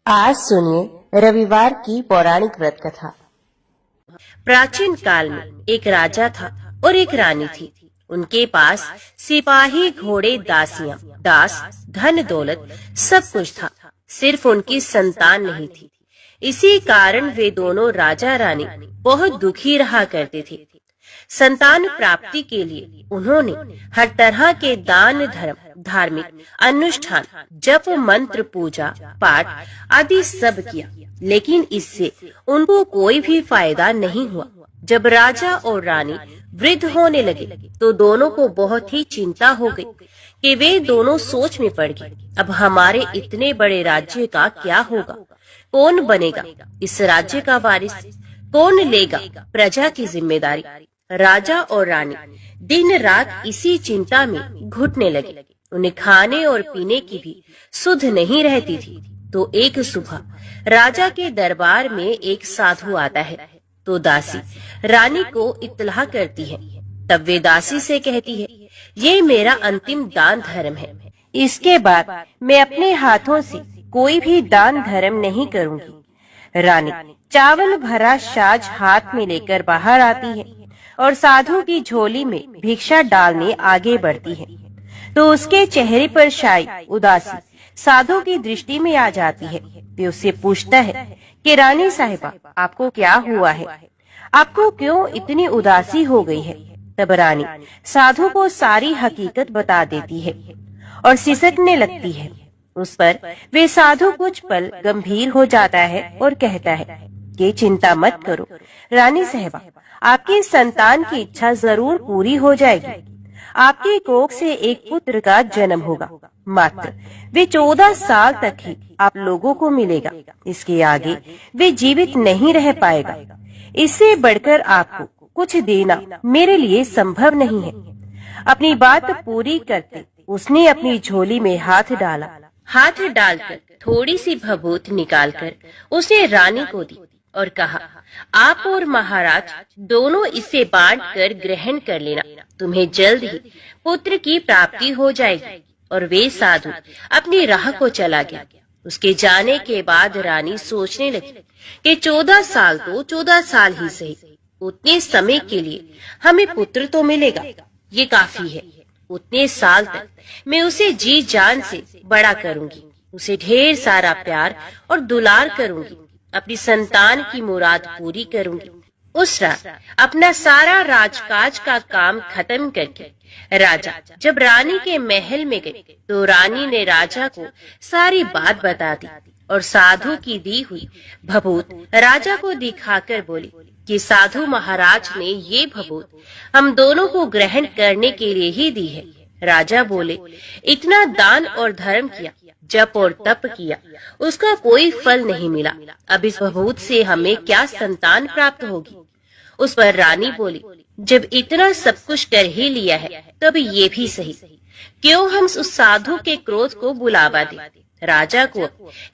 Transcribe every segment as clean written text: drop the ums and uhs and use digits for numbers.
आज सुनिए रविवार की पौराणिक व्रत कथा। प्राचीन काल में एक राजा था और एक रानी थी। उनके पास सिपाही, घोड़े, दासियां, दास, धन दौलत सब कुछ था, सिर्फ उनकी संतान नहीं थी। इसी कारण वे दोनों राजा रानी बहुत दुखी रहा करते थे। संतान प्राप्ति के लिए उन्होंने हर तरह के दान धर्म, धार्मिक अनुष्ठान, जप, मंत्र, पूजा पाठ आदि सब किया, लेकिन इससे उनको कोई भी फायदा नहीं हुआ। जब राजा और रानी वृद्ध होने लगे तो दोनों को बहुत ही चिंता हो गई कि वे दोनों सोच में पड़ गए, अब हमारे इतने बड़े राज्य का क्या होगा? कौन बनेगा इस राज्य का वारिस? कौन लेगा प्रजा की जिम्मेदारी? राजा और रानी दिन रात इसी चिंता में घुटने लगे। उन्हें खाने और पीने की भी सुध नहीं रहती थी। तो एक सुबह राजा के दरबार में एक साधु आता है, तो दासी रानी को इत्तला करती है। तब वे दासी से कहती है, ये मेरा अंतिम दान धर्म है, इसके बाद मैं अपने हाथों से कोई भी दान धर्म नहीं करूंगी। रानी चावल भरा साज हाथ में लेकर बाहर आती है और साधु की झोली में भिक्षा डालने आगे बढ़ती है, तो उसके चेहरे पर शायद उदासी साधु की दृष्टि में आ जाती है। वे उससे पूछता है कि रानी साहिबा, आपको क्या हुआ है? आपको क्यों इतनी उदासी हो गई है? तब रानी साधु को सारी हकीकत बता देती है और सिसकने लगती है। उस पर वे साधु कुछ पल गंभीर हो जाता है और कहता है कि चिंता मत करो रानी साहिबा, आपकी संतान की इच्छा जरूर पूरी हो जाएगी। आपकी कोख से एक पुत्र का जन्म होगा, मात्र वे 14 साल तक ही आप लोगों को मिलेगा। इसके आगे वे जीवित नहीं रह पाएगा। इससे बढ़कर आपको कुछ देना मेरे लिए संभव नहीं है। अपनी बात पूरी करते उसने अपनी झोली में हाथ डाला। हाथ डालकर थोड़ी सी भभूत निकालकर उसने रानी को दी और कहा, आप और महाराज दोनों इसे बांटकर ग्रहण कर लेना, तुम्हें जल्द ही पुत्र की प्राप्ति हो जाएगी। और वे साधु अपनी राह को चला गया। उसके जाने के बाद रानी सोचने लगी कि 14 साल तो 14 साल ही सही, उतने समय के लिए हमें पुत्र तो मिलेगा, ये काफी है। उतने साल तक मैं उसे जी जान से बड़ा करूंगी, उसे ढेर सारा प्यार और दुलार करूंगी, अपनी संतान की मुराद पूरी करूंगी। उस रात अपना सारा राजकाज का काम खत्म करके राजा जब रानी के महल में गए तो रानी ने राजा को सारी बात बता दी और साधु की दी हुई भभूत राजा को दिखाकर बोली कि साधु महाराज ने ये भभूत हम दोनों को ग्रहण करने के लिए ही दी है। राजा बोले, इतना दान और धर्म किया, जप और तप किया, उसका कोई फल नहीं मिला। अब इस भभूत से हमें क्या संतान प्राप्त होगी? उस पर रानी बोली, जब इतना सब कुछ कर ही लिया है तब ये भी सही, क्यों हम उस साधु के क्रोध को बुलावा दें? राजा को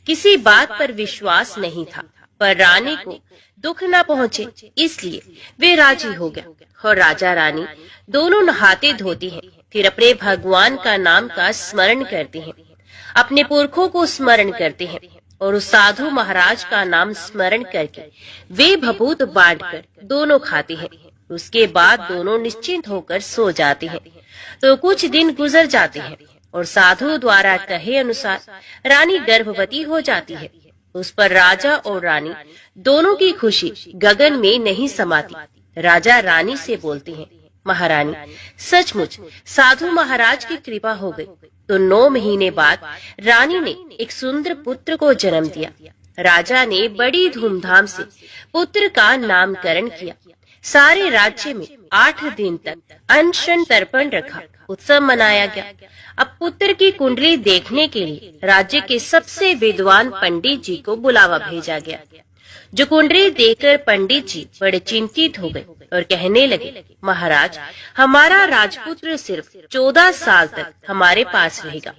किसी बात पर विश्वास नहीं था, पर रानी को दुख न पहुँचे इसलिए वे राजी हो गए। और राजा रानी दोनों नहाते धोते हैं, फिर अपने भगवान का नाम का स्मरण करते हैं, अपने पुरखों को स्मरण करते हैं और उस साधु महाराज का नाम स्मरण करके वे भभूत बांटकर दोनों खाते हैं। उसके बाद दोनों निश्चिंत होकर सो जाते हैं। तो कुछ दिन गुजर जाते हैं और साधु द्वारा कहे अनुसार रानी गर्भवती हो जाती है। उस पर राजा और रानी दोनों की खुशी गगन में नहीं समाती। राजा रानी से बोलते हैं, महारानी, सचमुच साधु महाराज की कृपा हो गई। तो 9 महीने बाद रानी ने एक सुंदर पुत्र को जन्म दिया। राजा ने बड़ी धूमधाम से पुत्र का नामकरण किया। सारे राज्य में 8 दिन तक अनशन तर्पण रखा, उत्सव मनाया गया। अब पुत्र की कुंडली देखने के लिए राज्य के सबसे विद्वान पंडित जी को बुलावा भेजा गया। जो कुंडली देखकर पंडित जी बड़े चिंतित हो गए और कहने लगे, महाराज, हमारा राजपुत्र सिर्फ 14 साल तक हमारे पास रहेगा।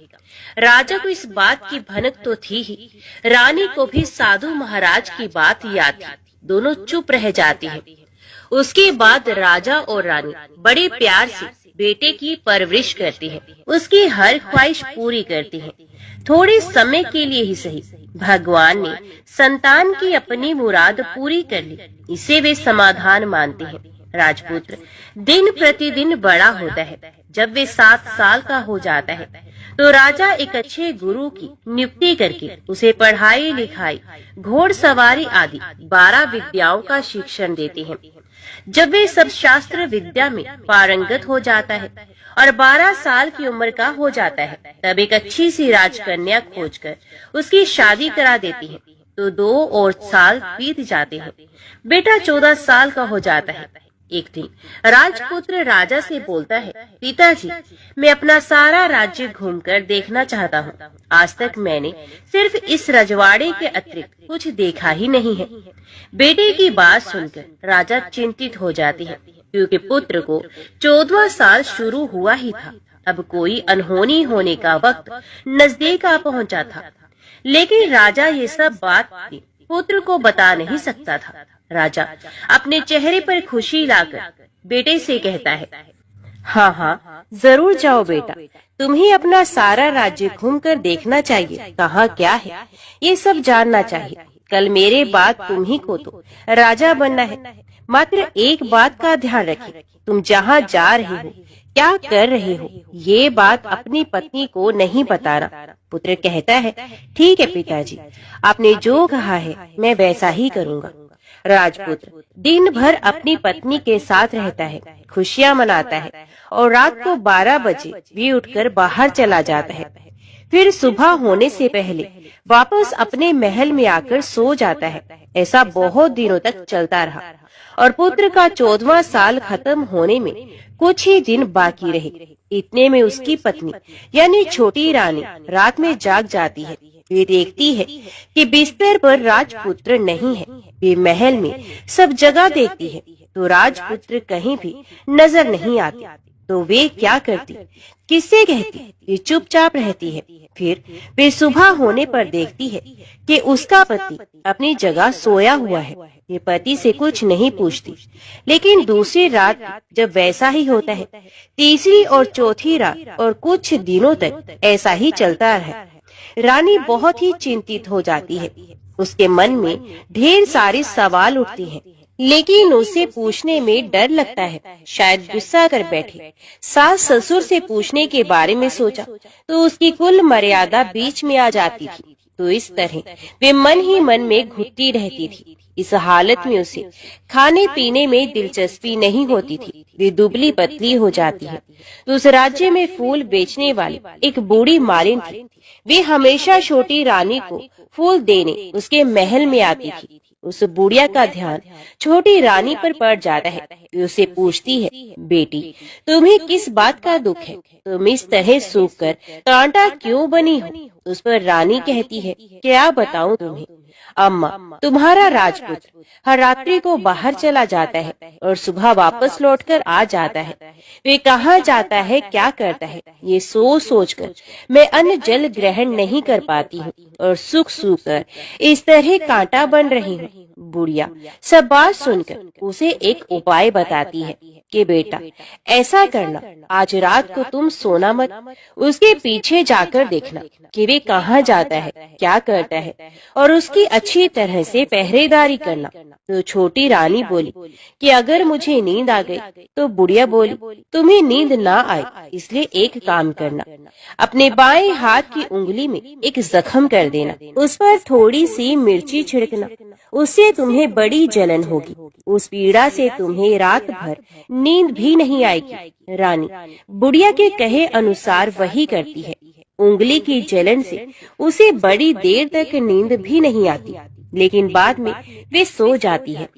राजा को इस बात की भनक तो थी ही, रानी को भी साधु महाराज की बात याद थी। दोनों चुप रह जाती हैं। उसके बाद राजा और रानी बड़े प्यार से बेटे की परवरिश करती हैं, उसकी हर ख्वाहिश पूरी करती हैं। थोड़े समय के लिए ही सही, भगवान ने संतान की अपनी मुराद पूरी कर ली, इसे वे समाधान मानते हैं। राजपुत्र दिन प्रतिदिन बड़ा होता है। जब वे 7 साल का हो जाता है तो राजा एक अच्छे गुरु की नियुक्ति करके उसे पढ़ाई लिखाई, घोड़सवारी आदि 12 विद्याओं का शिक्षण देते हैं। जब वे सब शास्त्र विद्या में पारंगत हो जाता है और 12 साल की उम्र का हो जाता है, तब एक अच्छी सी राजकन्या खोजकर उसकी शादी करा देती है। तो 2 और साल बीत जाते हैं। बेटा 14 साल का हो जाता है। एक दिन राजपुत्र राजा से बोलता है, पिताजी, मैं अपना सारा राज्य घूमकर देखना चाहता हूँ। आज तक मैंने सिर्फ इस रजवाड़े के अतिरिक्त कुछ देखा ही नहीं है। बेटे की बात सुनकर राजा चिंतित हो जाते हैं, क्योंकि पुत्र को 14वां साल शुरू हुआ ही था। अब कोई अनहोनी होने का वक्त नजदीक आ पहुंचा था। लेकिन राजा ये सब बात पुत्र को बता नहीं सकता था। राजा अपने चेहरे पर खुशी लाकर बेटे से कहता है, हाँ हाँ, जरूर जाओ बेटा, तुम्हें अपना सारा राज्य घूमकर देखना चाहिए। कहाँ क्या है ये सब जानना चाहिए। कल मेरे बाद तुम्ही को तो राजा बनना है। मात्र एक बात का ध्यान रखें, तुम जहाँ जा रहे हो, क्या कर रहे हो, ये बात अपनी पत्नी को नहीं बताना। पुत्र कहता है, ठीक है पिताजी, आपने जो कहा है मैं वैसा ही करूँगा। राजपुत्र दिन भर अपनी पत्नी के साथ रहता है, खुशियाँ मनाता है और रात को 12 बजे भी उठकर बाहर चला जाता है। फिर सुबह होने से पहले वापस अपने महल में आकर सो जाता है। ऐसा बहुत दिनों तक चलता रहा और पुत्र का 14वां साल खत्म होने में कुछ ही दिन बाकी रहे। इतने में उसकी पत्नी यानी छोटी रानी रात में जाग जाती है। वे देखती है कि बिस्तर पर राजपुत्र नहीं है। वे महल में सब जगह देखती है तो राजपुत्र कहीं भी नजर नहीं आते। तो वे क्या करती, किससे कहती? वे चुपचाप रहती है। फिर वे सुबह होने पर देखती है कि उसका पति अपनी जगह सोया हुआ है। ये पति से कुछ नहीं पूछती। लेकिन दूसरी रात जब वैसा ही होता है, तीसरी और चौथी रात और कुछ दिनों तक ऐसा ही चलता रहा। रानी बहुत ही चिंतित हो जाती है। उसके मन में ढेर सारे सवाल उठते हैं, लेकिन उसे पूछने में डर लगता है, शायद गुस्सा कर बैठे। सास ससुर से पूछने के बारे में सोचा तो उसकी कुल मर्यादा बीच में आ जाती थी। तो इस तरह वे मन ही मन में घुटती रहती थी। इस हालत में उसे खाने पीने में दिलचस्पी नहीं होती थी। वे दुबली पतली हो जाती है। तो उस राज्य में फूल बेचने वाली एक बूढ़ी मालिन थी। वे हमेशा छोटी रानी को फूल देने उसके महल में आती थी। उस बुढ़िया का ध्यान छोटी रानी पर पड़ जाता है। वे उसे पूछती है, बेटी, तुम्हें किस बात का दुख है? तुम इस तरह सूख कर कांटा क्यों बनी हो? उस पर रानी कहती है, क्या बताऊं तुम्हें अम्मा, तुम्हारा राजपुत्र हर रात्रि को बाहर चला जाता है और सुबह वापस लौटकर आ जाता है। वे कहाँ जाता है, क्या करता है, ये सोच सोच कर मैं अन्न जल ग्रहण नहीं कर पाती हूँ और सूख सूख कर इस तरह कांटा बन रही हूँ। बुढ़िया सब बात सुनकर उसे एक उपाय बताती है कि बेटा ऐसा करना, आज रात को तुम सोना मत, उसके पीछे जाकर देखना कि वे कहाँ जाता है, क्या करता है और उसकी अच्छी तरह से पहरेदारी करना। तो छोटी रानी बोली कि अगर मुझे नींद आ गई तो बुढ़िया बोली, तुम्हें नींद ना आए इसलिए एक काम करना, अपने बाएं हाथ की उंगली में एक जख्म कर देना, उस पर थोड़ी सी मिर्ची छिड़कना, उससे तुम्हें बड़ी जलन होगी। उस पीड़ा से तुम्हें रात भर नींद भी नहीं आएगी। रानी बुढ़िया के कहे अनुसार वही करती है। उंगली की जलन से उसे बड़ी देर तक नींद भी नहीं आती, लेकिन बाद में वे सो जाती है।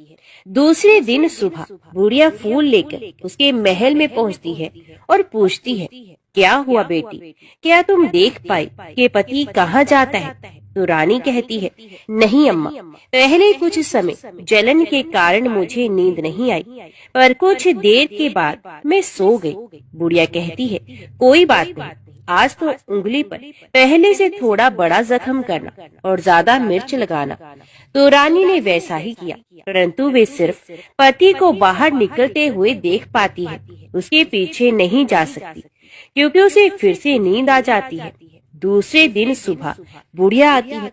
दूसरे दिन सुबह बुढ़िया फूल लेकर उसके महल में पहुंचती है और पूछती है, क्या हुआ बेटी, क्या तुम देख पाई कि पति कहाँ जाता है? तो रानी कहती है, नहीं अम्मा, पहले कुछ समय जलन के कारण मुझे नींद नहीं आई, पर कुछ देर के बाद मैं सो गई। बुढ़िया कहती है, कोई बात नहीं, आज तो उंगली पर पहले से थोड़ा बड़ा जख्म करना और ज्यादा मिर्च लगाना। तो रानी ने वैसा ही किया, परंतु वे सिर्फ पति को बाहर निकलते हुए देख पाती है, उसके पीछे नहीं जा सकती क्योंकि उसे फिर से नींद आ जाती है। दूसरे दिन सुबह बुढ़िया आती है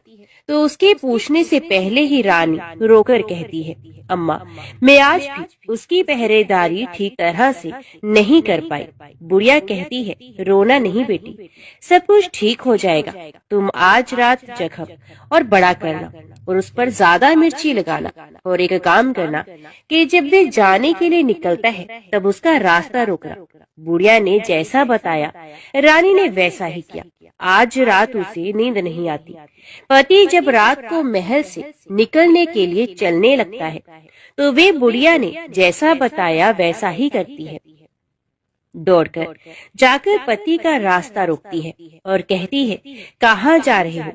तो उसके पूछने से पहले ही रानी रोकर कहती है, अम्मा, मैं आज भी उसकी पहरेदारी ठीक तरह से नहीं कर पाई। बुढ़िया कहती है, रोना नहीं बेटी, सब कुछ ठीक हो जाएगा। तुम आज रात जख्म और बड़ा करना और उस पर ज्यादा मिर्ची लगाना, और एक काम करना कि जब वे जाने के लिए निकलता है तब उसका रास्ता रोकना। बुढ़िया ने जैसा बताया रानी ने वैसा ही किया। आज रात उसे नींद नहीं आती। पति जब रात को महल से निकलने के लिए चलने लगता है तो वे बुढ़िया ने जैसा बताया वैसा ही करती है। दौड़कर जाकर पति का रास्ता रोकती है और कहती है, कहाँ जा रहे हो,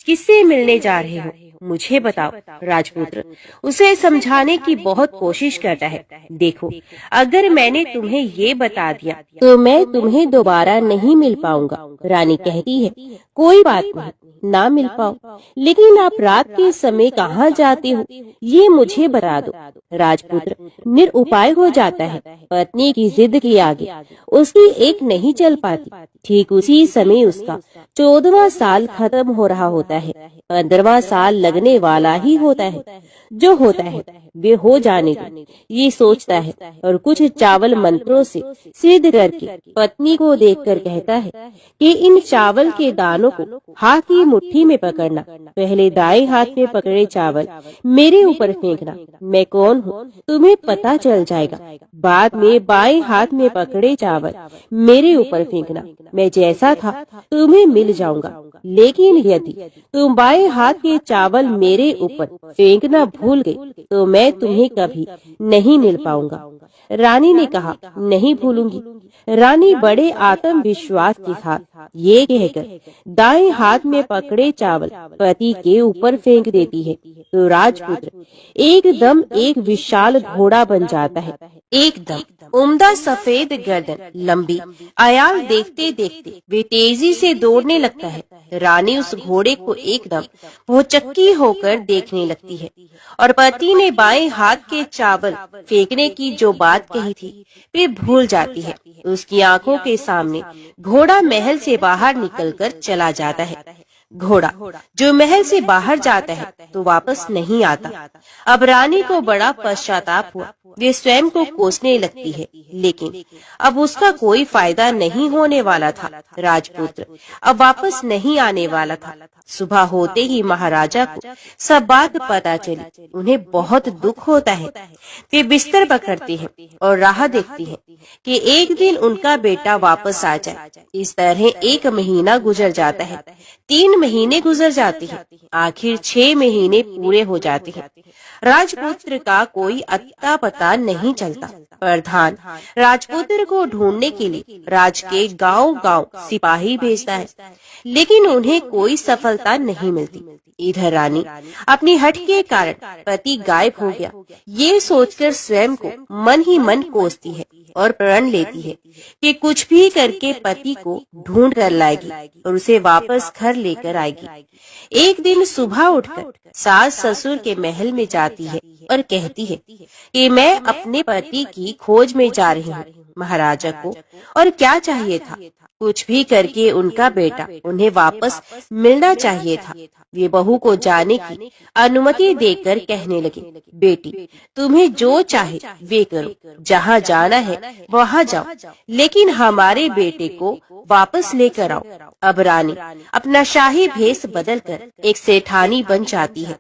किससे मिलने जा रहे हो, मुझे बताओ। राजपुत्र उसे समझाने की बहुत कोशिश करता है। देखो, अगर मैंने तुम्हें ये बता दिया तो मैं तुम्हें दोबारा नहीं मिल पाऊंगा। रानी कहती है, कोई बात नहीं, ना मिल पाओ, लेकिन आप रात के समय कहाँ जाते हो ये मुझे बता दो। राजपुत्र निरुपाय हो जाता है। पत्नी की जिद के आगे उसकी एक नहीं चल पाती। ठीक उसी समय उसका 14वां साल खत्म हो रहा होता है। 15वां साल लगने वाला ही होता है। जो होता है वे हो जाने दो, ये सोचता है और कुछ चावल मंत्रों से सिद्ध करके पत्नी को देखकर कहता है कि इन चावल के दानों को हाथ की मुट्ठी में पकड़ना। पहले दाएं हाथ में पकड़े चावल मेरे ऊपर फेंकना। मैं कौन हूँ तुम्हें पता चल जाएगा। बाद में बाएं हाथ में पकड़े चावल मेरे ऊपर फेंकना। मैं जैसा था तुम्हें मिल जाऊंगा, लेकिन यदि तुम बाएं हाथ के चावल मेरे ऊपर फेंकना भूल गए तो मैं तुम्हें कभी नहीं मिल पाऊंगा। रानी ने कहा, नहीं भूलूंगी। रानी बड़े आत्मविश्वास के साथ ये कहकर दाएं हाथ में पकड़े चावल पति के ऊपर फेंक देती है तो राजपुत्र एकदम एक विशाल घोड़ा बन जाता है। एकदम उम्दा सफेद गर्दन, लंबी आयाल देखते देखते वे तेजी से दौड़ने लगता है। रानी उस घोड़े को एकदम भौचक्की होकर देखने लगती है और पति ने बाएं हाथ के चावल फेंकने की जो बात कही थी वे भूल जाती है। उसकी आंखों के सामने घोड़ा महल से बाहर निकलकर चला जाता है। घोड़ा जो महल से बाहर जाता है तो वापस नहीं आता। अब रानी को बड़ा पश्चाताप हुआ। वे स्वयं को कोसने लगती है, लेकिन अब उसका कोई फायदा नहीं होने वाला था। राजपुत्र अब वापस नहीं आने वाला था। सुबह होते ही महाराजा को सब बात पता चली। उन्हें बहुत दुख होता है। वे बिस्तर पकड़ते हैं और राह देखती हैं कि एक दिन उनका बेटा वापस आ जाए। इस तरह 1 महीना गुजर जाता है, 3 महीने गुजर जाते हैं, आखिर 6 महीने पूरे हो जाते हैं। राजपुत्र का कोई अता पता नहीं चलता। प्रधान राजपुत्र को ढूंढने के लिए राज के गांव-गांव सिपाही भेजता है, लेकिन उन्हें कोई सफलता नहीं मिलती। इधर रानी अपनी हठ के कारण पति गायब हो गया ये सोचकर स्वयं को मन ही मन कोसती है और प्रण लेती है कि कुछ भी करके पति को ढूंढ कर लाएगी और उसे वापस घर लेकर आएगी। एक दिन सुबह उठकर सास ससुर के महल में जाती है और कहती है कि मैं अपने पति की खोज में जा रही हूँ। महाराजा को और क्या चाहिए था, कुछ भी करके उनका बेटा उन्हें वापस मिलना चाहिए था। वे बहू को जाने की अनुमति देकर कहने लगे, बेटी तुम्हें जो चाहे वे करो, जहाँ जाना है वहाँ जाओ, लेकिन हमारे बेटे को वापस लेकर आओ। अब रानी अपना शाही भेष बदलकर एक सेठानी बन जाती है।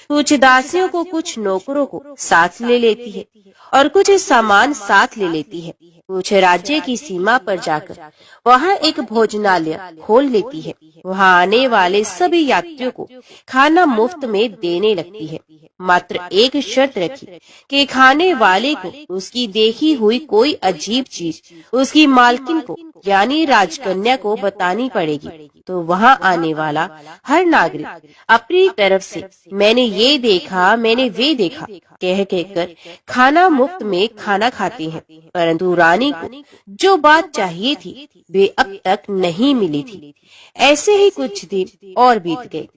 कुछ दासियों को, कुछ नौकरों को साथ ले लेती है और कुछ सामान साथ ले लेती है। कुछ राज्य की सीमा पर जाकर वहाँ एक भोजनालय खोल लेती है। वहाँ आने वाले सभी यात्रियों को खाना मुफ्त में देने लगती है। मात्र एक शर्त रखी कि खाने वाले को उसकी देखी हुई कोई अजीब चीज उसकी मालकिन को यानी राजकन्या को बतानी पड़ेगी। तो वहाँ आने वाला हर नागरिक अपनी तरफ से मैंने ये देखा, मैंने वे देखा कह कहकर खाना मुफ्त में खाना खाते हैं। परंतु रानी को जो बात चाहिए थी वे अब तक नहीं मिली थी। ऐसे ही कुछ दिन और बीत गए।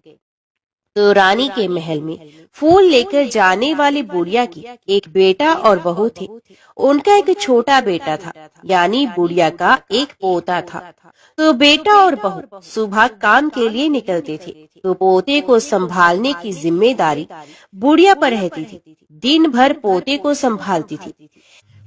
तो रानी के महल में फूल लेकर जाने वाली बुढ़िया की एक बेटा और बहू थे। उनका एक छोटा बेटा था, यानी बुढ़िया का एक पोता था। तो बेटा और बहू सुबह काम के लिए निकलते थे, तो पोते को संभालने की जिम्मेदारी बुढ़िया पर रहती थी। दिन भर पोते को संभालती थी।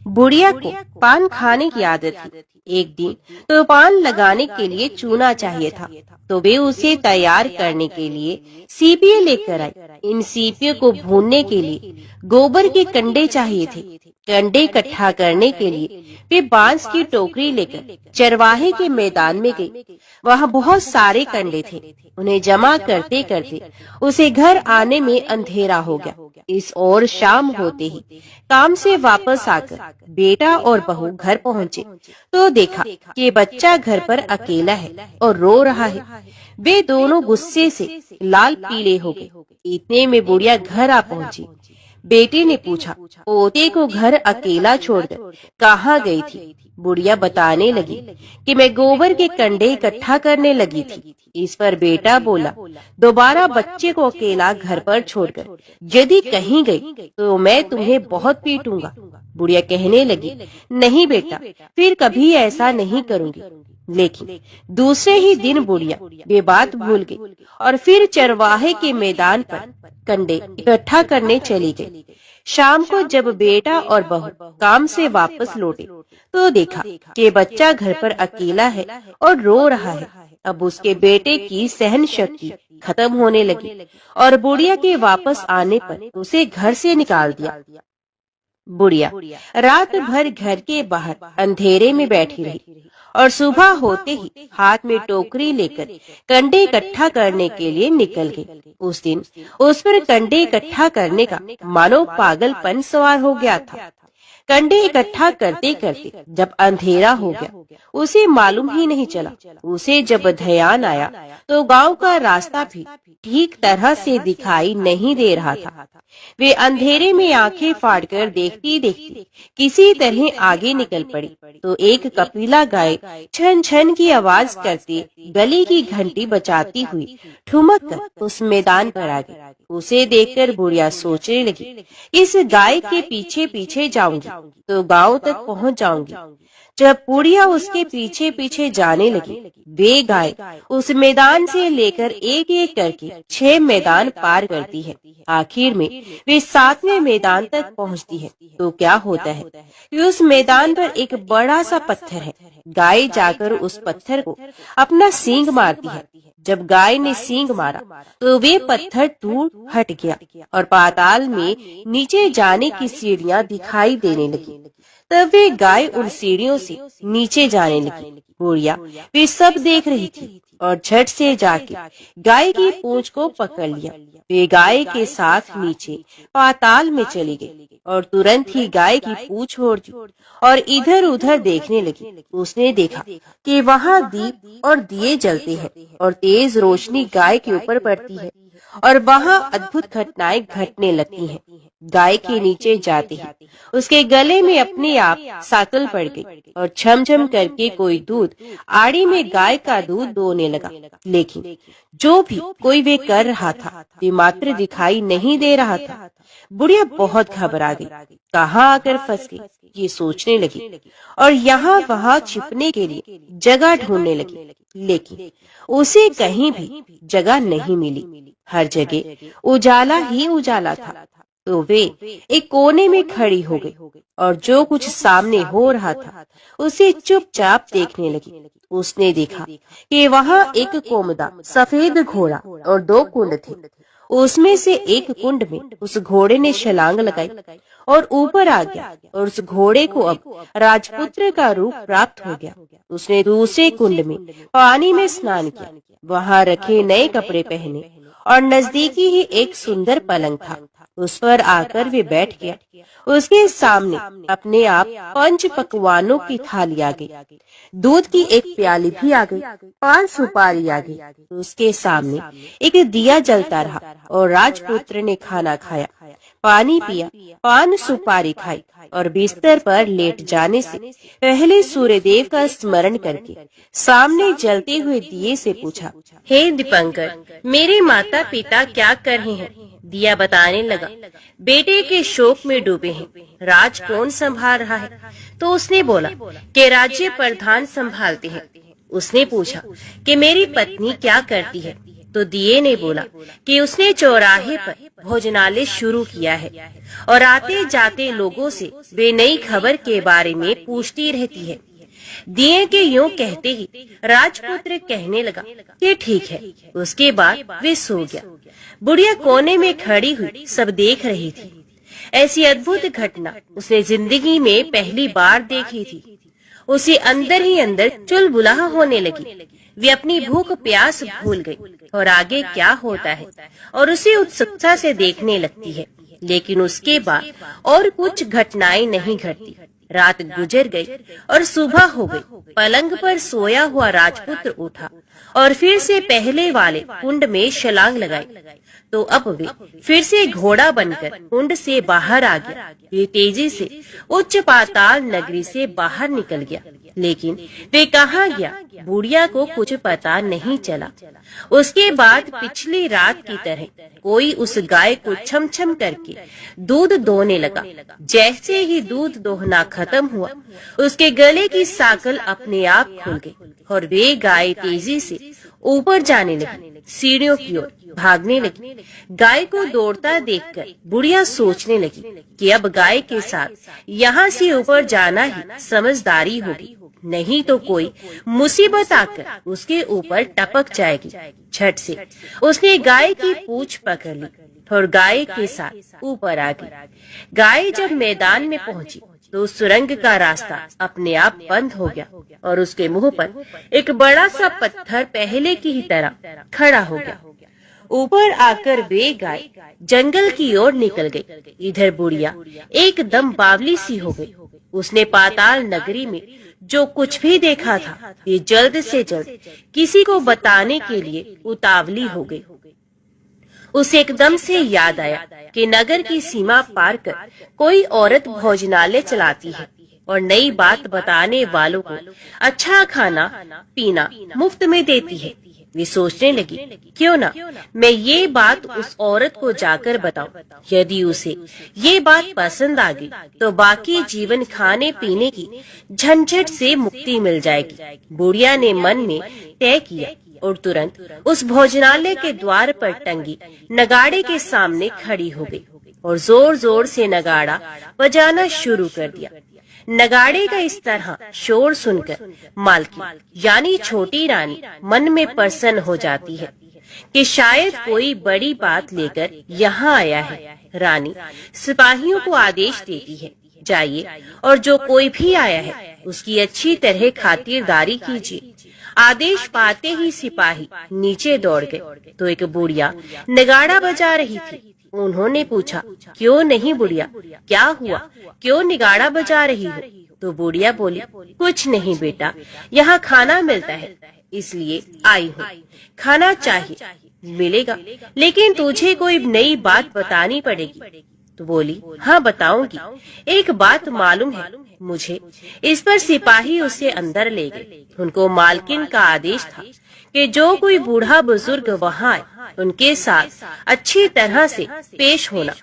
बुढ़िया को पान खाने की आदत थी। एक दिन तो पान लगाने के लिए चूना चाहिए था, तो वे उसे तैयार करने के लिए सीपियां लेकर आई। इन सीपियों को भूनने के लिए गोबर के कंडे चाहिए थे। कंडे इकट्ठा करने के लिए वे बांस की टोकरी लेकर चरवाहे के मैदान में गई। वहाँ बहुत सारे कंडे थे। उन्हें जमा करते करते उसे घर आने में अंधेरा हो गया। इस ओर शाम होते ही काम से वापस आकर बेटा और बहू घर पहुँचे, तो देखा कि बच्चा घर पर अकेला है और रो रहा है। वे दोनों गुस्से से लाल पीले हो गए। इतने में बुढ़िया घर आ पहुंची। बेटे ने पूछा, पोते को घर अकेला छोड़कर कहाँ गई थी? बुढ़िया बताने लगी कि मैं गोबर के कंडे इकट्ठा करने लगी थी। इस पर बेटा बोला, दोबारा बच्चे को अकेला घर पर छोड़कर यदि कहीं गई तो मैं तुम्हें बहुत पीटूंगा। बुढ़िया कहने लगी, नहीं बेटा, फिर कभी ऐसा नहीं करूंगी। लेकिन दूसरे ही दिन बुढ़िया वे बात भूल गई और फिर चरवाहे के मैदान पर कंडे इकट्ठा करने चली गई। शाम को जब बेटा और बहू काम से वापस लौटे, तो देखा कि बच्चा घर पर अकेला है और रो रहा है। अब उसके बेटे की सहन शक्ति खत्म होने लगी और बुढ़िया के वापस आने पर उसे घर से निकाल दिया। बुढ़िया रात भर घर के बाहर अंधेरे में बैठी रही और सुबह होते ही हाथ में टोकरी लेकर कंडे इकट्ठा करने के लिए निकल गई। उस दिन उस पर कंडे इकट्ठा करने का मानो पागलपन सवार हो गया था। कंडे इकट्ठा करते करते जब अंधेरा हो गया, उसे मालूम ही नहीं चला। उसे जब ध्यान आया तो गांव का रास्ता भी ठीक तरह से दिखाई नहीं दे रहा था। वे अंधेरे में आंखें फाड़कर देखती देखती किसी तरह आगे निकल पड़ी, तो एक कपिला गाय छन छन की आवाज करती गली की घंटी बजाती हुई ठुमक कर उस मैदान पर आ गई। उसे देखकर बुढ़िया सोचने लगी, इस गाय के पीछे पीछे जाऊंगी तो गांव तक पहुंच जाऊंगी। जब बुढ़िया उसके पीछे पीछे जाने लगी, वे गाय उस मैदान से लेकर एक एक करके 6 मैदान पार करती है। आखिर में वे 7वें मैदान तक पहुंचती है। तो क्या होता है कि उस मैदान पर एक बड़ा सा पत्थर है। गाय जाकर उस पत्थर को अपना सींग मारती है। जब गाय ने सींग मारा तो वे पत्थर दूर हट गया और पाताल में नीचे जाने की सीढ़ियां दिखाई देने लगी। तब वे गाय उन सीढ़ियों से नीचे जाने लगी। बुढ़िया वे सब देख रही थी और झट से जाके गाय की पूंछ को पकड़ लिया। वे गाय के साथ नीचे पाताल में चली गई और तुरंत ही गाय की पूंछ छोड़ दी और इधर उधर देखने लगी। उसने देखा कि वहाँ दीप और दिए जलते हैं और तेज रोशनी गाय के ऊपर पड़ती है और वहाँ अद्भुत घटनाएं घटने लगती हैं। गाय के नीचे जाते ही उसके गले में अपने आप साकल पड़ गई और छम छम करके कोई दूध आड़ी में गाय का दूध दोहने लगा। लेकिन जो भी कोई वे कर रहा था, वे मात्र दिखाई नहीं दे रहा था। बुढ़िया बहुत घबरा गई, कहाँ आकर फंस गई ये सोचने लगी और यहाँ वहाँ छिपने के लिए जगह ढूंढने लगी। लेकिन उसे कहीं भी जगह नहीं मिली। हर जगह उजाला ही उजाला था। तो वे एक कोने में खड़ी हो गई और जो कुछ सामने हो रहा था उसे चुपचाप देखने लगी। उसने देखा कि वहाँ एक कोमदा सफेद घोड़ा और 2 कुंड थे। उसमें से एक कुंड में उस घोड़े ने छलांग लगाई और ऊपर आ गया और उस घोड़े को अब राजपुत्र का रूप प्राप्त हो गया। उसने दूसरे कुंड में पानी में स्नान किया, वहाँ रखे नए कपड़े पहने और नजदीकी ही एक सुंदर पलंग था। उस पर आकर वे बैठ गया। उसके सामने अपने आप 5 पकवानों की थाली आ गई। दूध की एक प्याली भी आ गई, 5 सुपारी आ गई। उसके सामने एक दिया जलता रहा और राजपुत्र ने खाना खाया। पानी पिया, पान सुपारी खाई और बिस्तर पर लेट जाने से पहले सूर्यदेव का स्मरण करके सामने जलते हुए दिए से पूछा, हे दीपंकर, मेरे माता पिता क्या कर रहे हैं? दिया बताने लगा, बेटे के शोक में डूबे हैं, राज कौन संभाल रहा है? तो उसने बोला कि राज्य प्रधान संभालते हैं। उसने पूछा कि मेरी पत्नी क्या करती है? तो दिए ने बोला कि उसने चौराहे पर भोजनालय शुरू किया है और आते जाते लोगों से वे नई खबर के बारे में पूछती रहती है। दिए के यूं कहते ही राजपुत्र कहने लगा कि ठीक है। उसके बाद वे सो गया। बुढ़िया कोने में खड़ी हुई सब देख रही थी। ऐसी अद्भुत घटना उसने जिंदगी में पहली बार देखी थी। उसे अंदर ही अंदर चुलबुला होने लगी। वे अपनी भूख प्यास भूल गई और आगे क्या होता है और उसे उत्सुकता से देखने लगती है। लेकिन उसके बाद और कुछ घटनाएं नहीं घटती। रात गुजर गई और सुबह हो गई। पलंग पर सोया हुआ राजपुत्र उठा और फिर से पहले वाले कुंड में छलांग लगाई। तो अब वे फिर से घोड़ा बनकर कुंड से बाहर आ गया। वे तेजी से उच्च पाताल नगरी से बाहर निकल गया। लेकिन वे कहाँ गया, बुढ़िया को कुछ पता नहीं चला। उसके बाद पिछली रात की तरह कोई उस गाय को छम छम करके दूध दोहने लगा। जैसे ही दूध दोहना खत्म हुआ, उसके गले की साकल अपने आप खुल गई और वे गाय तेजी से ऊपर जाने लगी, सीढ़ियों की ओर भागने लगी। गाय को दौड़ता देखकर बुढ़िया सोचने लगी कि अब गाय के साथ यहाँ से ऊपर जाना ही समझदारी होगी, नहीं तो कोई मुसीबत आकर उसके ऊपर टपक जाएगी। झट से उसने गाय की पूंछ पकड़ ली और गाय के साथ ऊपर आ गई। गाय जब मैदान में पहुंची तो सुरंग का रास्ता अपने आप बंद हो गया और उसके मुंह पर एक बड़ा सा पत्थर पहले की ही तरह खड़ा हो गया। ऊपर आकर वे गाय जंगल की ओर निकल गई। इधर बुढ़िया एकदम बावली सी हो गई। उसने पाताल नगरी में जो कुछ भी देखा था, ये जल्द से जल्द किसी को बताने के लिए उतावली हो गई। उसे एकदम से याद आया कि नगर की सीमा पार कर कोई औरत भोजनालय चलाती है और नई बात बताने वालों को अच्छा खाना पीना मुफ्त में देती है। वे सोचने लगी, क्यों ना मैं ये बात उस औरत को जाकर बताऊं। यदि उसे ये बात पसंद आ गई तो बाकी जीवन खाने पीने की झंझट से मुक्ति मिल जाएगी। बुढ़िया ने मन में तय किया और तुरंत उस भोजनालय के द्वार पर टंगी नगाड़े के सामने खड़ी हो गई और जोर जोर से नगाड़ा बजाना शुरू कर दिया। नगाड़े का इस तरह शोर सुनकर मालकी यानी छोटी रानी मन में प्रसन्न हो जाती है कि शायद कोई बड़ी बात लेकर यहाँ आया है। रानी सिपाहियों को आदेश देती है, जाइए और जो कोई भी आया है उसकी अच्छी तरह खातिरदारी कीजिए। आदेश पाते ही सिपाही नीचे दौड़ गए तो एक बुढ़िया नगाड़ा बजा रही थी। उन्होंने पूछा, क्यों नहीं बुढ़िया, क्या हुआ, क्यों नगाड़ा बजा रही हो? तो बुढ़िया बोली, कुछ नहीं बेटा, यहाँ खाना मिलता है इसलिए आई हूँ। खाना चाहिए, मिलेगा, लेकिन तुझे कोई नई बात बतानी पड़ेगी। तो बोली, हाँ बताऊंगी। एक बात मालूम है मुझे। इस पर सिपाही उसे अंदर ले गए। उनको मालकिन का आदेश था कि जो कोई बूढ़ा बुजुर्ग वहाँ आए उनके साथ अच्छी तरह से पेश होना,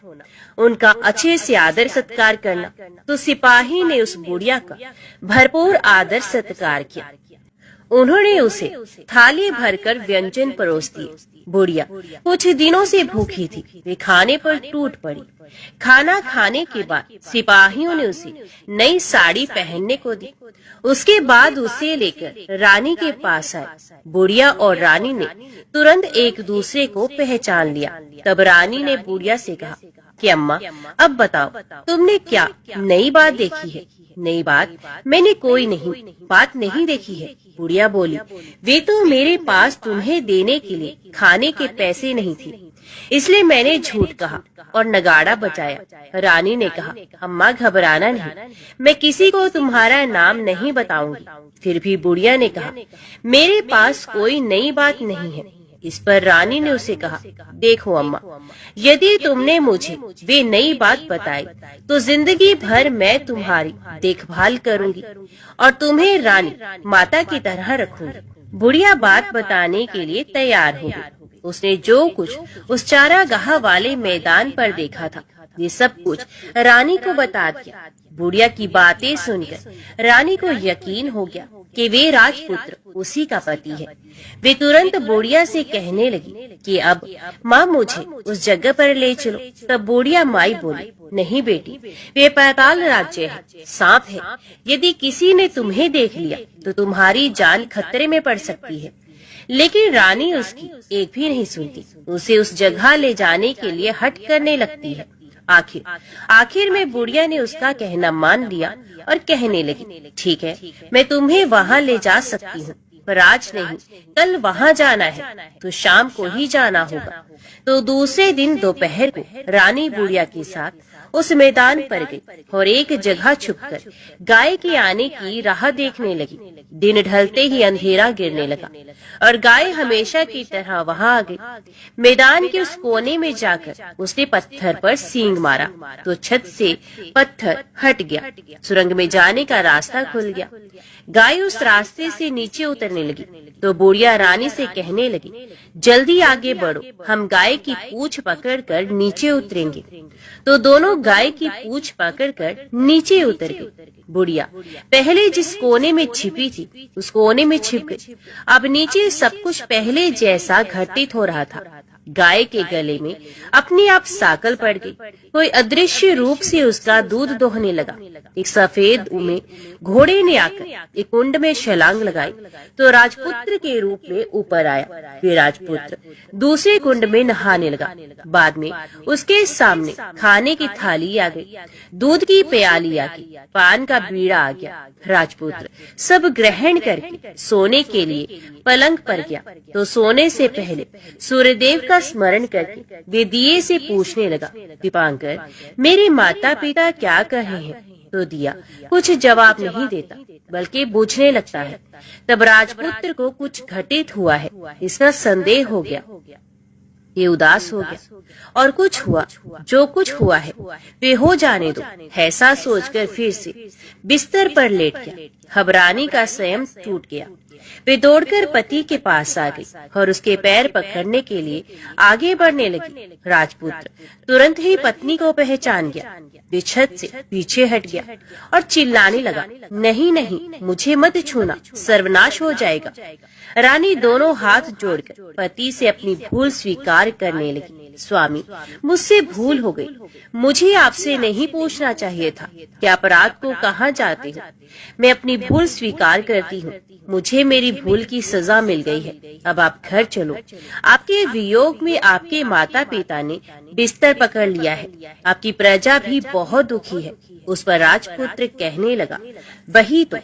उनका अच्छे से आदर सत्कार करना। तो सिपाही ने उस बुढ़िया का भरपूर आदर सत्कार किया। उन्होंने उसे थाली भरकर व्यंजन परोस दिए। बुढ़िया कुछ दिनों से भूखी थी, वे खाने पर टूट पड़ी। खाना खाने के बाद सिपाहियों ने उसे नई साड़ी पहनने को दी। उसके बाद उसे लेकर रानी के पास आए। बुढ़िया और रानी ने तुरंत एक दूसरे को पहचान लिया। तब रानी ने बुढ़िया से कहा कि अम्मा, अब बताओ तुमने क्या नई बात देखी है? नई बात मैंने कोई बात नहीं देखी है। बुढ़िया बोली, वे तो मेरे पास तुम्हें देने के लिए खाने के पैसे नहीं थे, इसलिए मैंने झूठ कहा और नगाड़ा बजाया। रानी ने कहा, अम्मा घबराना नहीं, मैं किसी को तुम्हारा नाम नहीं बताऊंगी। फिर भी बुढ़िया ने कहा, मेरे पास कोई नई बात नहीं है, इस पर रानी ने उसे कहा, देखो अम्मा, यदि तुमने मुझे वे नई बात बताई तो जिंदगी भर मैं तुम्हारी देखभाल करूंगी और तुम्हें रानी माता की तरह रखूंगी। बुढ़िया बात बताने के लिए तैयार हो गई। उसने जो कुछ उस चारागाह वाले मैदान पर देखा था, ये सब कुछ रानी को बता दिया। बुढ़िया की बातें सुनकर रानी को यकीन हो गया कि वे राजपुत्र उसी का पति है। वे तुरंत बुढ़िया से कहने लगी कि अब माँ मुझे उस जगह पर ले चलो। तब बुढ़िया माई बोली, नहीं बेटी, वे पाताल राज्य है, सांप है। यदि किसी ने तुम्हें देख लिया तो तुम्हारी जान खतरे में पड़ सकती है। लेकिन रानी उसकी एक भी नहीं सुनती, उसे उस जगह ले जाने के लिए हट करने लगती है। आखिर में बुढ़िया ने उसका कहना मान लिया और कहने लगी, ठीक है, मैं तुम्हें वहाँ ले जा सकती हूँ, पर आज नहीं, कल वहाँ जाना है तो शाम को ही जाना होगा। तो दूसरे दिन दोपहर को रानी बुढ़िया के साथ उस मैदान पर गई और एक जगह छुपकर गाय के आने की राह देखने लगी। दिन ढलते ही अंधेरा गिरने लगा और गाय हमेशा की तरह वहां आ गई। मैदान के उस कोने में जाकर उसने पत्थर पर सींग मारा तो छत से पत्थर हट गया, सुरंग में जाने का रास्ता खुल गया। गाय उस रास्ते से नीचे उतरने लगी तो बुढ़िया रानी से कहने लगी, जल्दी आगे बढ़ो, हम गाय की पूंछ पकड़कर नीचे उतरेंगे। तो दोनों गाय की पूंछ पकड़कर नीचे उतर गई। बुढ़िया पहले जिस कोने में छिपी थी उस कोने में छिप गई। अब नीचे सब कुछ पहले जैसा घटित हो रहा था। गाय के गले में अपने आप साकल पड़ गई। कोई अदृश्य रूप से उसका दूध दोहने लगा। एक सफेद ऊमे घोड़े ने आकर एक कुंड में छलांग लगाई तो राजपुत्र के रूप में ऊपर आया। वे राजपुत्र दूसरे कुंड में नहाने लगा। बाद में उसके सामने खाने की थाली आ गई, दूध की प्याली आ गई, पान का बीड़ा आ गया। राजपुत्र सब ग्रहण करके सोने के लिए पलंग पर गया तो सोने से पहले सूर्यदेव का स्मरण करके वे दिए से पूछने लगा, दीपांकर, मेरे माता पिता क्या कहे हैं? तो दिया कुछ जवाब नहीं देता बल्कि पूछने लगता है। तब राजपुत्र को कुछ घटित हुआ है, इसका संदेह हो गया। ये उदास हो गया और कुछ हुआ, जो कुछ हुआ है वे हो जाने दो, ऐसा सोचकर फिर से बिस्तर पर लेट गया। अब रानी का संयम टूट गया। वे दौड़कर पति के पास आ गई और उसके पैर पकड़ने के लिए आगे बढ़ने लगी। राजपुत्र तुरंत ही पत्नी को पहचान गया। वे छत से पीछे हट गया और चिल्लाने लगा, नहीं नहीं, मुझे मत छूना, सर्वनाश हो जाएगा। रानी दोनों हाथ जोड़कर पति से अपनी भूल स्वीकार करने लगी। स्वामी, मुझसे भूल हो गई, मुझे आपसे नहीं पूछना चाहिए था कि अपराध को कहाँ जाते हो। मैं अपनी भूल स्वीकार करती हूँ, मुझे मेरी भूल की सजा मिल गई है। अब आप घर चलो। आपके वियोग में आपके माता पिता ने बिस्तर पकड़ लिया है, आपकी प्रजा भी बहुत दुखी है। उस पर राजपुत्र कहने लगा, वही तो,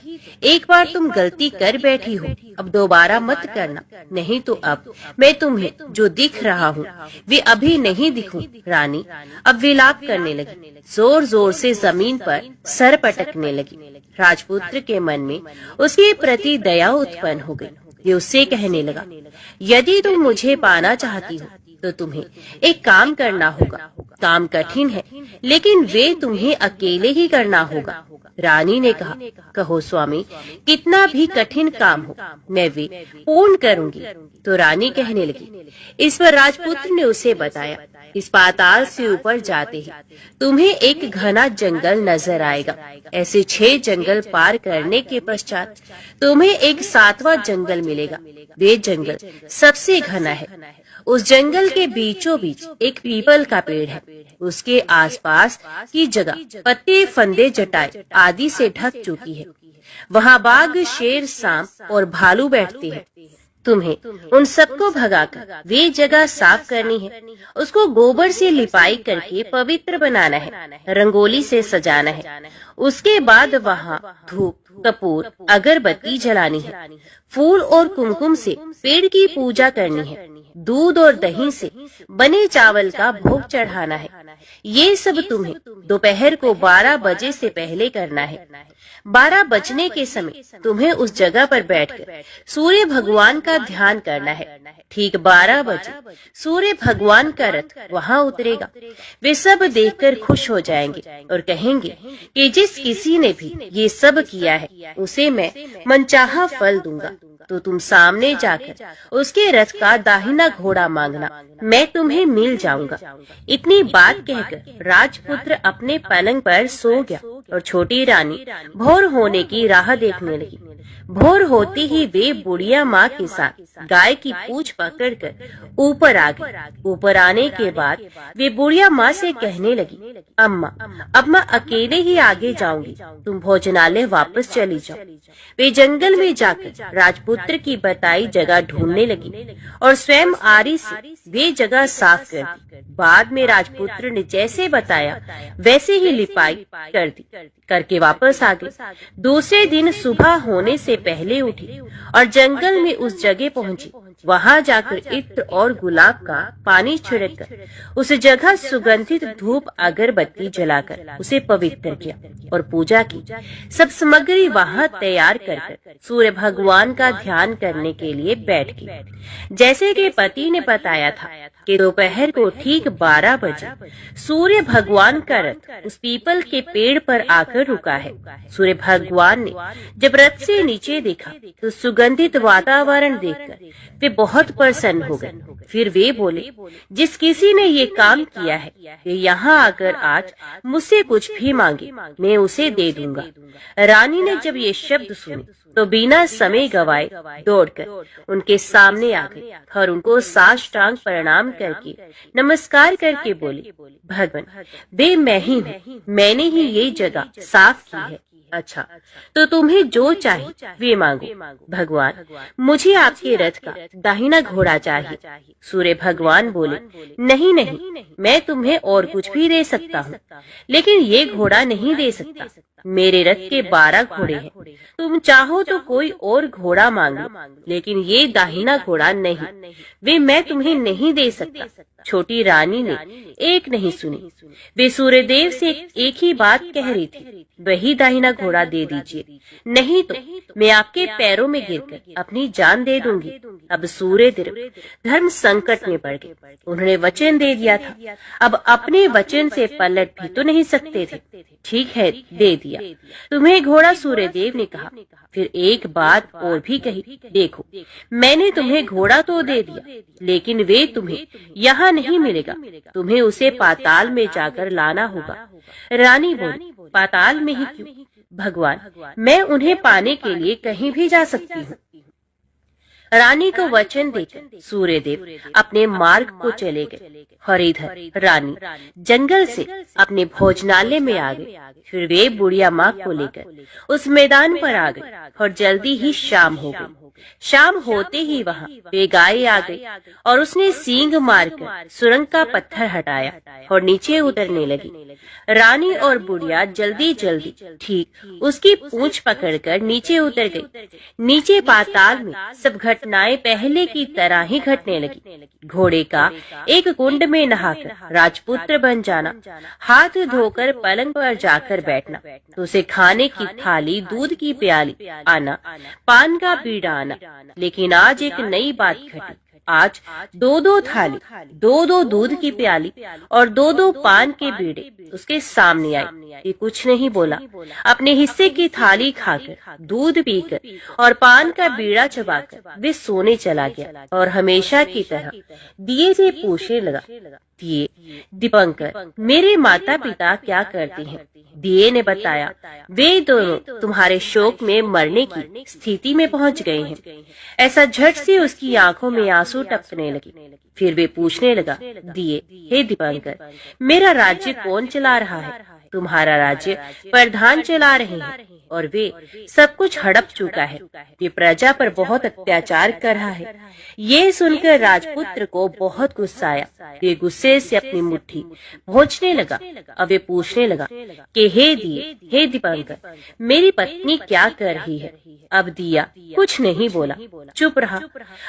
एक बार तुम गलती कर बैठी हो, अब दोबारा मत करना, नहीं तो अब मैं तुम्हें जो दिख रहा हूँ वे अभी नहीं दिखूं। रानी अब विलाप करने लगी, जोर जोर से जमीन पर सर पटकने लगी। राजपुत्र के मन में उसके प्रति दया उत्पन्न हो गई। ये उससे कहने लगा, यदि तुम मुझे पाना चाहती हो तो तुम्हें एक काम करना होगा। काम कठिन है लेकिन वे तुम्हें अकेले ही करना होगा। रानी ने कहा, कहो स्वामी, कितना भी कठिन काम हो मैं वे पूर्ण करूंगी। तो रानी कहने लगी। इस पर राजपुत्र ने उसे बताया, इस पाताल से ऊपर जाते ही तुम्हें एक घना जंगल नजर आएगा। ऐसे 6 जंगल पार करने के पश्चात तुम्हें एक 7वां जंगल मिलेगा। वे जंगल सबसे घना है। उस जंगल के बीचों बीच एक पीपल का पेड़ है। उसके आसपास की जगह पत्ते, फंदे, जटाई आदि से ढक चुकी है। वहाँ बाघ, शेर, सांप और भालू बैठते हैं। तुम्हें उन सबको भगाकर वे जगह साफ करनी है। उसको गोबर से लिपाई करके पवित्र बनाना है, रंगोली से सजाना है। उसके बाद वहाँ धूप, कपूर, अगरबत्ती जलानी है। फूल और कुमकुम से पेड़ की पूजा करनी है। दूध और दही से बने चावल का भोग चढ़ाना है। ये सब तुम्हें दोपहर को 12 बजे से पहले करना है। 12 बजने के समय तुम्हें उस जगह पर बैठकर सूर्य भगवान का ध्यान करना है। ठीक 12 बजे सूर्य भगवान का रथ वहां उतरेगा। वे सब देखकर खुश हो जाएंगे और कहेंगे कि जिस किसी ने भी ये सब किया है उसे मैं मनचाहा फल दूंगा। तो तुम सामने जाकर उसके रथ का दाहिना घोड़ा मांगना, मैं तुम्हें मिल जाऊंगा। इतनी बात कहकर राजपुत्र अपने पलंग पर सो गया और छोटी रानी भोर होने की राह देखने लगी। भोर होती ही वे बुढ़िया माँ के साथ गाय की पूंछ पकड़कर ऊपर आ गई। ऊपर आने के बाद वे बुढ़िया माँ से कहने लगी, अम्मा अब मैं अकेले ही आगे जाऊंगी, तुम भोजनालय वापस चली जाओ। वे जंगल में जाकर राजपुत्र की बताई जगह ढूंढने लगी और स्वयं आरी से वे जगह साफ कर दी। बाद में राजपुत्र ने जैसे बताया वैसे ही लिपाई कर दी, करके वापस आ गए। दूसरे दिन सुबह होने से पहले उठी और जंगल में उस जगह पहुंची। वहां जाकर इत्र और गुलाब का पानी छिड़ककर उस जगह सुगंधित धूप अगरबत्ती जलाकर उसे पवित्र किया और पूजा की। सब सामग्री वहां तैयार कर सूर्य भगवान का ध्यान करने के लिए बैठ गई। जैसे कि पति ने बताया था कि दोपहर को ठीक 12 बजे सूर्य भगवान का रथ उस पीपल के पेड़ पर आकर रुका है। सूर्य भगवान ने जब रथ से नीचे देखा तो सुगंधित वातावरण देखकर वे बहुत प्रसन्न हो गए। फिर वे बोले, जिस किसी ने ये काम किया है वे यहाँ आकर आज मुझसे कुछ भी मांगे, मैं उसे दे दूंगा। रानी ने जब ये शब्द सुने तो बिना समय गवाए दौड़कर उनके सामने आ गई और उनको साष्टांग प्रणाम करके नमस्कार करके बोली, भगवान वे मैं ही हूँ, मैंने ही ये जगह साफ की है। अच्छा तो तुम्हें जो चाहिए वे मांगो। भगवान मुझे आपके रथ का दाहिना घोड़ा चाहिए। सूर्य भगवान बोले, नहीं नहीं, मैं तुम्हें और कुछ भी दे सकता हूँ, लेकिन ये घोड़ा नहीं दे सकता। मेरे रथ के 12 घोड़े हैं, तुम चाहो तो कोई और घोड़ा मांग लो, लेकिन ये दाहिना घोड़ा नहीं, वे मैं तुम्हें नहीं दे सकता। छोटी रानी ने एक नहीं सुनी। वे सूर्यदेव से एक ही बात कह रही थी, वही दाहिना घोड़ा दे दीजिए, नहीं तो मैं आपके पैरों में गिरकर अपनी जान दे दूंगी। अब सूर्यदेव धर्म संकट में पड़ गए। उन्होंने वचन दे दिया था, अब अपने वचन से पलट भी तो नहीं सकते थे। ठीक है, दे दिया तुम्हें घोड़ा, सूर्यदेव ने कहा। फिर एक बात और भी कही, देखो मैंने तुम्हें घोड़ा तो दे दिया, लेकिन वे तुम्हें यहाँ नहीं मिलेगा, तुम्हें उसे पाताल में जाकर लाना होगा। रानी बोली, पाताल में ही क्यों? भगवान मैं उन्हें पाने के लिए कहीं भी जा सकती हूँ। रानी को वचन देकर सूर्यदेव अपने मार्ग को चले गए और इधर रानी जंगल से अपने भोजनालय में आ गई। फिर वे बुढ़िया माँ को लेकर उस मैदान पर आ गई और जल्दी ही शाम हो गई। शाम होते ही वहाँ वे गाय आ गई और उसने सींग मारकर सुरंग का पत्थर हटाया और नीचे उतरने लगी। रानी और बुढ़िया जल्दी जल्दी ठीक उसकी पूंछ पकड़कर नीचे उतर गई। नीचे पाताल में सब घटनाएं पहले की तरह ही घटने लगी। घोड़े का एक कुंड में नहाकर राजपुत्र बन जाना, हाथ धोकर पलंग पर जाकर बैठना, तो उसे खाने की थाली, दूध की प्याली आना, पान का बीड़ा आना। लेकिन आज एक नई बात घटी। आज 2-2 थाली, 2-2 दूध की प्याली और 2-2 पान के बीड़े उसके सामने आए। ये कुछ नहीं बोला, अपने हिस्से की थाली खाकर, दूध पीकर और पान का बीड़ा चबाकर वे सोने चला गया और हमेशा की तरह दिए से पूछने लगा, दिए दीपंकर मेरे माता पिता क्या करते हैं? दिए ने बताया, वे दोनों तुम्हारे शोक में मरने की स्थिति में पहुंच गए हैं। ऐसा झट से उसकी आंखों में आंसू टपकने लगे। फिर वे पूछने लगा, दिए हे दीपंकर मेरा राज्य कौन चला रहा है? तुम्हारा राज्य प्रधान चला रहे हैं और वे सब कुछ हड़प चुका है। वे प्रजा पर बहुत अत्याचार कर रहा है। ये सुनकर राजपुत्र को बहुत गुस्सा आया। वे गुस्से से अपनी मुट्ठी भोंचने लगा। अब वे पूछने लगा कि हे दिए, हे दीपंकर मेरी पत्नी क्या कर रही है? अब दिया कुछ नहीं बोला, चुप रहा।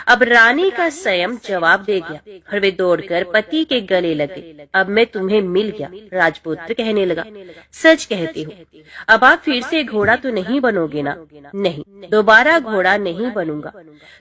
अब रानी का संयम जवाब दे गया और वे दौड़कर पति के गले लगे। अब मैं तुम्हें मिल गया, राजपुत्र कहने लगा। सच कहते हो, अब आप फिर से घोड़ा तो नहीं बनोगे ना? नहीं, दोबारा घोड़ा नहीं बनूंगा।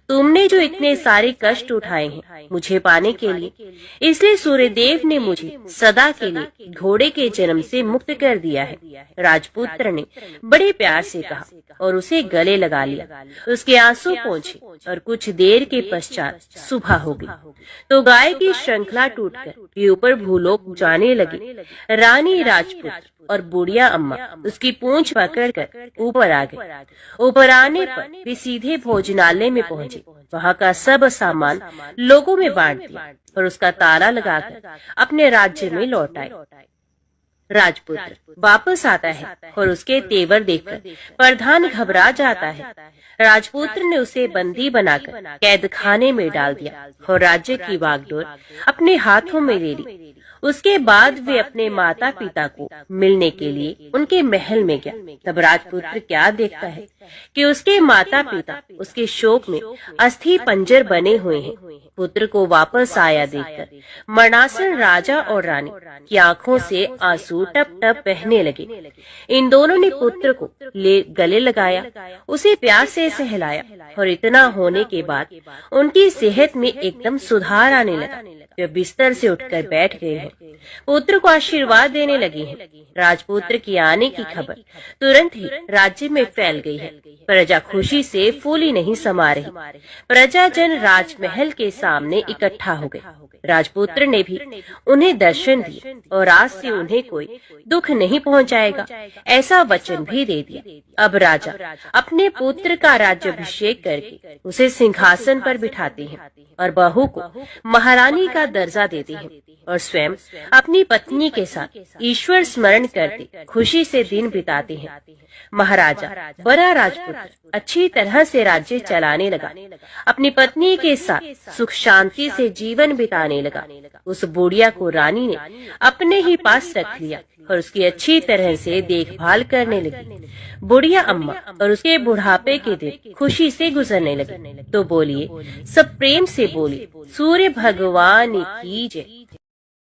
तुमने जो इतने सारे कष्ट उठाए हैं मुझे पाने के लिए, इसलिए सूर्यदेव ने मुझे सदा के लिए घोड़े के जन्म से मुक्त कर दिया है। राजपुत्र ने बड़े प्यार से कहा और उसे गले लगा लिया। उसके आंसू पोंछे और कुछ देर के पश्चात सुबह हो गई तो गाय की श्रृंखला टूटकर वे ऊपर भूलोक जाने लगी। रानी राजपुत्र और बुढ़िया अम्मा उसकी पूंछ पकड़कर ऊपर आ गए। ऊपर आने पर वे सीधे भोजनालय में पहुंचे। वहां का सब सामान लोगों में बांट दिया और उसका ताला लगाकर अपने राज्य में लौट आए। राजपुत्र वापस आता है और उसके तेवर देखकर प्रधान घबरा जाता है। राजपुत्र ने उसे बंदी बनाकर कैद खाने में डाल दिया और राज्य की बागडोर अपने हाथों में ले ली। उसके बाद वे अपने माता पिता को मिलने के लिए उनके महल में गया। तब राजपुत्र क्या देखता है कि उसके माता पिता उसके शोक में अस्थि पंजर बने हुए हैं। पुत्र को वापस आया देखकर मरणासन राजा और रानी की आंखों से आंसू टप टप बहने लगे। इन दोनों ने पुत्र को गले लगाया, उसे प्यार से सहलाया और इतना होने के बाद उनकी सेहत में एकदम सुधार आने लगा। वे बिस्तर से उठकर बैठ गए हैं, पुत्र को आशीर्वाद देने लगे हैं। राजपुत्र की आने की खबर तुरंत ही राज्य में फैल गई है। प्रजा खुशी से फूली नहीं समा रही। प्रजाजन राजमहल के सामने इकट्ठा हो गए। राजपुत्र ने भी उन्हें दर्शन दिए और आज से उन्हें कोई दुख नहीं पहुंचाएगा, ऐसा वचन भी दे दिया। अब राजा अपने पुत्र का राज्याभिषेक करके उसे सिंहासन पर बिठाते हैं और बहू को महारानी का दर्जा देते हैं और स्वयं अपनी पत्नी के साथ ईश्वर स्मरण करते खुशी से दिन बिताते हैं। महाराजा बड़ा राजपुत्र अच्छी तरह से राज्य चलाने लगा, अपनी पत्नी के साथ सुख शांति से जीवन बिताने लगा। उस बुढ़िया को रानी ने अपने ही पास रख लिया और उसकी अच्छी तरह से देखभाल करने लगी। बुढ़िया अम्मा और उसके बुढ़ापे के दिन खुशी से गुजरने लगे। तो बोलिए, सब प्रेम से बोलिए, सूर्य भगवान की जय।